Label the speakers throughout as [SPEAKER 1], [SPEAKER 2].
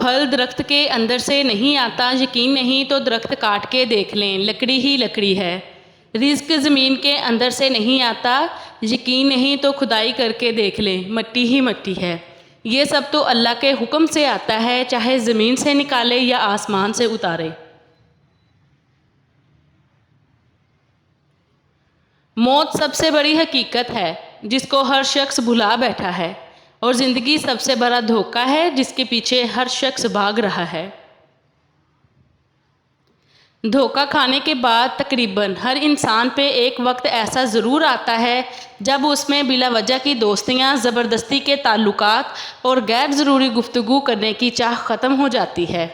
[SPEAKER 1] پھل درخت کے اندر سے نہیں آتا، یقین نہیں تو درخت کاٹ کے دیکھ لیں، لکڑی ہی لکڑی ہے۔ رزق زمین کے اندر سے نہیں آتا، یقین نہیں تو کھدائی کر کے دیکھ لیں، مٹی ہی مٹی ہے۔ یہ سب تو اللہ کے حکم سے آتا ہے، چاہے زمین سے نکالے یا آسمان سے اتارے۔ موت سب سے بڑی حقیقت ہے جس کو ہر شخص بھلا بیٹھا ہے، اور زندگی سب سے بڑا دھوکہ ہے جس کے پیچھے ہر شخص بھاگ رہا ہے۔ دھوکہ کھانے کے بعد تقریباً ہر انسان پہ ایک وقت ایسا ضرور آتا ہے جب اس میں بلا وجہ کی دوستیاں، زبردستی کے تعلقات اور غیر ضروری گفتگو کرنے کی چاہ ختم ہو جاتی ہے۔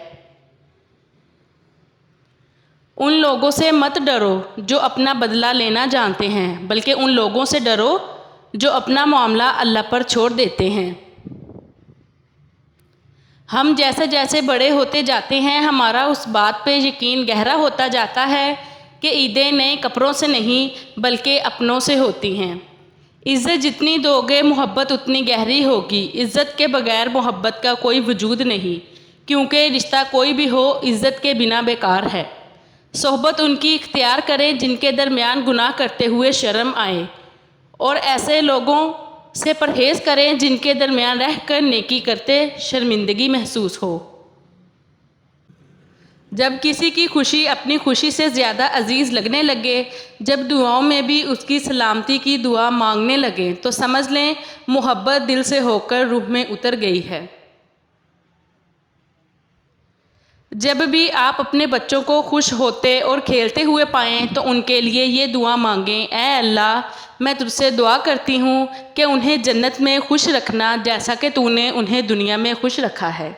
[SPEAKER 1] ان لوگوں سے مت ڈرو جو اپنا بدلہ لینا جانتے ہیں، بلکہ ان لوگوں سے ڈرو جو اپنا معاملہ اللہ پر چھوڑ دیتے ہیں۔ ہم جیسے جیسے بڑے ہوتے جاتے ہیں، ہمارا اس بات پہ یقین گہرا ہوتا جاتا ہے کہ عیدیں نئے کپڑوں سے نہیں بلکہ اپنوں سے ہوتی ہیں۔ عزت جتنی دو گے محبت اتنی گہری ہوگی۔ عزت کے بغیر محبت کا کوئی وجود نہیں، کیونکہ رشتہ کوئی بھی ہو عزت کے بنا بیکار ہے۔ صحبت ان کی اختیار کریں جن کے درمیان گناہ کرتے ہوئے شرم آئے، اور ایسے لوگوں سے پرہیز کریں جن کے درمیان رہ کر نیکی کرتے شرمندگی محسوس ہو۔ جب کسی کی خوشی اپنی خوشی سے زیادہ عزیز لگنے لگے، جب دعاؤں میں بھی اس کی سلامتی کی دعا مانگنے لگیں، تو سمجھ لیں محبت دل سے ہو کر روح میں اتر گئی ہے۔ جب بھی آپ اپنے بچوں کو خوش ہوتے اور کھیلتے ہوئے پائیں تو ان کے لیے یہ دعا مانگیں: اے اللہ، میں تجھ سے دعا کرتی ہوں کہ انہیں جنت میں خوش رکھنا جیسا کہ تو نے انہیں دنیا میں خوش رکھا ہے۔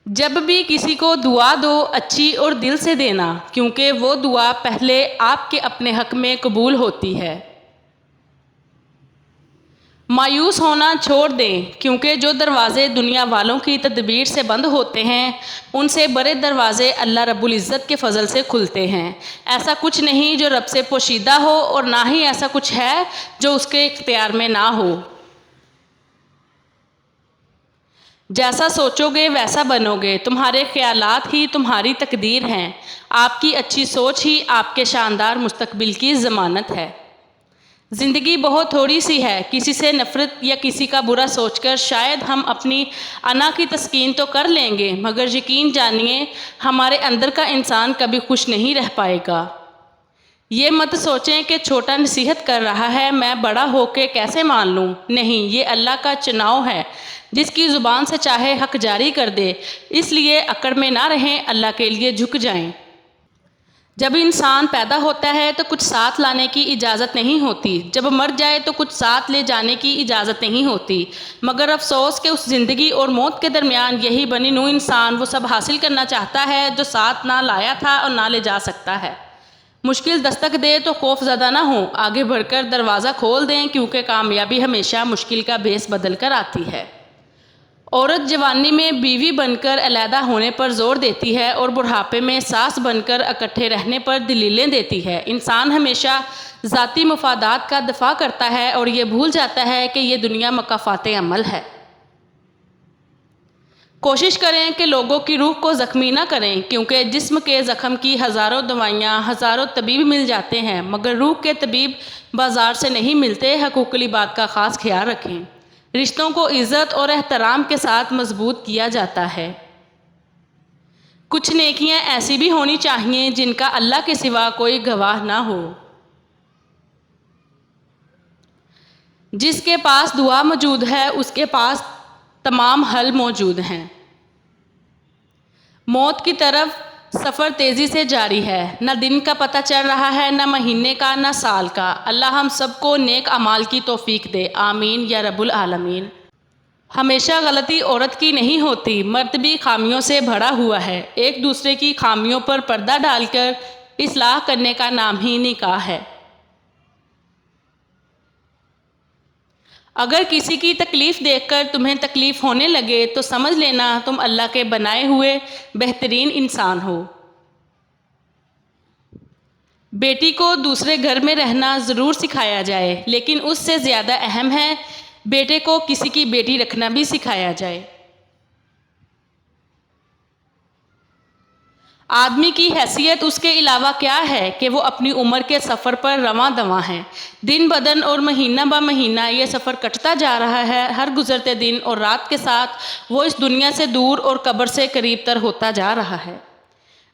[SPEAKER 1] جب بھی کسی کو دعا دو، اچھی اور دل سے دینا، کیونکہ وہ دعا پہلے آپ کے اپنے حق میں قبول ہوتی ہے۔ مایوس ہونا چھوڑ دیں، کیونکہ جو دروازے دنیا والوں کی تدبیر سے بند ہوتے ہیں، ان سے بڑے دروازے اللہ رب العزت کے فضل سے کھلتے ہیں۔ ایسا کچھ نہیں جو رب سے پوشیدہ ہو، اور نہ ہی ایسا کچھ ہے جو اس کے اختیار میں نہ ہو۔ جیسا سوچو گے ویسا بنو گے، تمہارے خیالات ہی تمہاری تقدیر ہیں، آپ کی اچھی سوچ ہی آپ کے شاندار مستقبل کی ضمانت ہے۔ زندگی بہت تھوڑی سی ہے، کسی سے نفرت یا کسی کا برا سوچ کر شاید ہم اپنی انا کی تسکین تو کر لیں گے، مگر یقین جانیے ہمارے اندر کا انسان کبھی خوش نہیں رہ پائے گا۔ یہ مت سوچیں کہ چھوٹا نصیحت کر رہا ہے، میں بڑا ہو کے کیسے مان لوں۔ نہیں، یہ اللہ کا چناؤ ہے، جس کی زبان سے چاہے حق جاری کر دے، اس لیے اکڑ میں نہ رہیں، اللہ کے لیے جھک جائیں۔ جب انسان پیدا ہوتا ہے تو کچھ ساتھ لانے کی اجازت نہیں ہوتی، جب مر جائے تو کچھ ساتھ لے جانے کی اجازت نہیں ہوتی، مگر افسوس کہ اس زندگی اور موت کے درمیان یہی بنی نوع انسان وہ سب حاصل کرنا چاہتا ہے جو ساتھ نہ لایا تھا اور نہ لے جا سکتا ہے۔ مشکل دستک دے تو خوف زدہ نہ ہوں، آگے بڑھ کر دروازہ کھول دیں، کیونکہ کامیابی ہمیشہ مشکل کا بھیس بدل کر آتی ہے۔ عورت جوانی میں بیوی بن کر علیحدہ ہونے پر زور دیتی ہے، اور بڑھاپے میں ساس بن کر اکٹھے رہنے پر دلیلیں دیتی ہے۔ انسان ہمیشہ ذاتی مفادات کا دفاع کرتا ہے اور یہ بھول جاتا ہے کہ یہ دنیا مکافات عمل ہے۔ کوشش کریں کہ لوگوں کی روح کو زخمی نہ کریں، کیونکہ جسم کے زخم کی ہزاروں دوائیاں، ہزاروں طبیب مل جاتے ہیں، مگر روح کے طبیب بازار سے نہیں ملتے۔ حقوق العباد کا خاص خیال رکھیں۔ رشتوں کو عزت اور احترام کے ساتھ مضبوط کیا جاتا ہے۔ کچھ نیکیاں ایسی بھی ہونی چاہیے جن کا اللہ کے سوا کوئی گواہ نہ ہو۔ جس کے پاس دعا موجود ہے اس کے پاس تمام حل موجود ہیں۔ موت کی طرف سفر تیزی سے جاری ہے، نہ دن کا پتہ چل رہا ہے، نہ مہینے کا، نہ سال کا۔ اللہ ہم سب کو نیک اعمال کی توفیق دے، آمین یا رب العالمین۔ ہمیشہ غلطی عورت کی نہیں ہوتی، مرد بھی خامیوں سے بھرا ہوا ہے۔ ایک دوسرے کی خامیوں پر پردہ ڈال کر اصلاح کرنے کا نام ہی نکاح ہے۔ اگر کسی کی تکلیف دیکھ کر تمہیں تکلیف ہونے لگے تو سمجھ لینا تم اللہ کے بنائے ہوئے بہترین انسان ہو۔ بیٹی کو دوسرے گھر میں رہنا ضرور سکھایا جائے، لیکن اس سے زیادہ اہم ہے بیٹے کو کسی کی بیٹی رکھنا بھی سکھایا جائے۔ آدمی کی حیثیت اس کے علاوہ کیا ہے کہ وہ اپنی عمر کے سفر پر رواں دواں ہے۔ دن بدن اور مہینہ بہ مہینہ یہ سفر کٹتا جا رہا ہے۔ ہر گزرتے دن اور رات کے ساتھ وہ اس دنیا سے دور اور قبر سے قریب تر ہوتا جا رہا ہے۔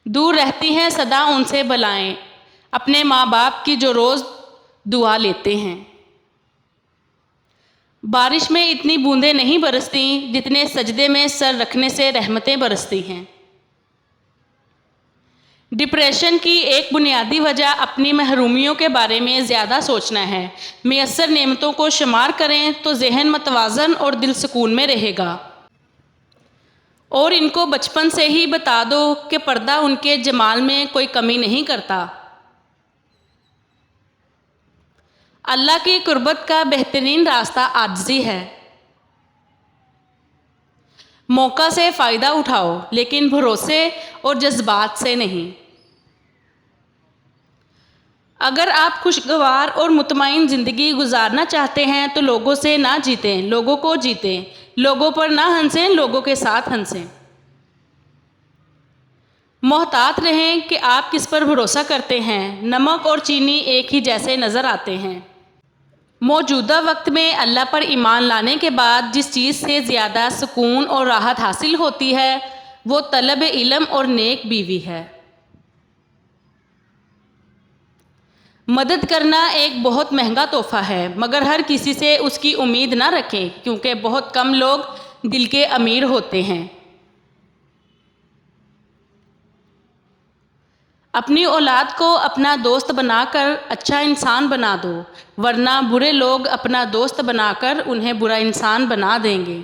[SPEAKER 1] دور رہتی ہیں سدا ان سے بلائیں، اپنے ماں باپ کی جو روز دعا لیتے ہیں۔ بارش میں اتنی بوندیں نہیں برستی جتنے سجدے میں سر رکھنے سے رحمتیں برستی ہیں۔ ڈپریشن کی ایک بنیادی وجہ اپنی محرومیوں کے بارے میں زیادہ سوچنا ہے۔ میسر نعمتوں کو شمار کریں تو ذہن متوازن اور دل سکون میں رہے گا۔ اور ان کو بچپن سے ہی بتا دو کہ پردہ ان کے جمال میں کوئی کمی نہیں کرتا۔ اللہ کی قربت کا بہترین راستہ عاجزی ہے۔ موقع سے فائدہ اٹھاؤ لیکن بھروسے اور جذبات سے نہیں۔ اگر آپ خوشگوار اور مطمئن زندگی گزارنا چاہتے ہیں تو لوگوں سے نہ جیتیں، لوگوں کو جیتیں۔ لوگوں پر نہ ہنسیں، لوگوں کے ساتھ ہنسیں۔ محتاط رہیں کہ آپ کس پر بھروسہ کرتے ہیں۔ نمک اور چینی ایک ہی جیسے نظر آتے ہیں۔ موجودہ وقت میں اللہ پر ایمان لانے کے بعد جس چیز سے زیادہ سکون اور راحت حاصل ہوتی ہے وہ طلب علم اور نیک بیوی ہے۔ مدد کرنا ایک بہت مہنگا تحفہ ہے، مگر ہر کسی سے اس کی امید نہ رکھیں کیونکہ بہت کم لوگ دل کے امیر ہوتے ہیں۔ اپنی اولاد کو اپنا دوست بنا کر اچھا انسان بنا دو، ورنہ برے لوگ اپنا دوست بنا کر انہیں برا انسان بنا دیں گے۔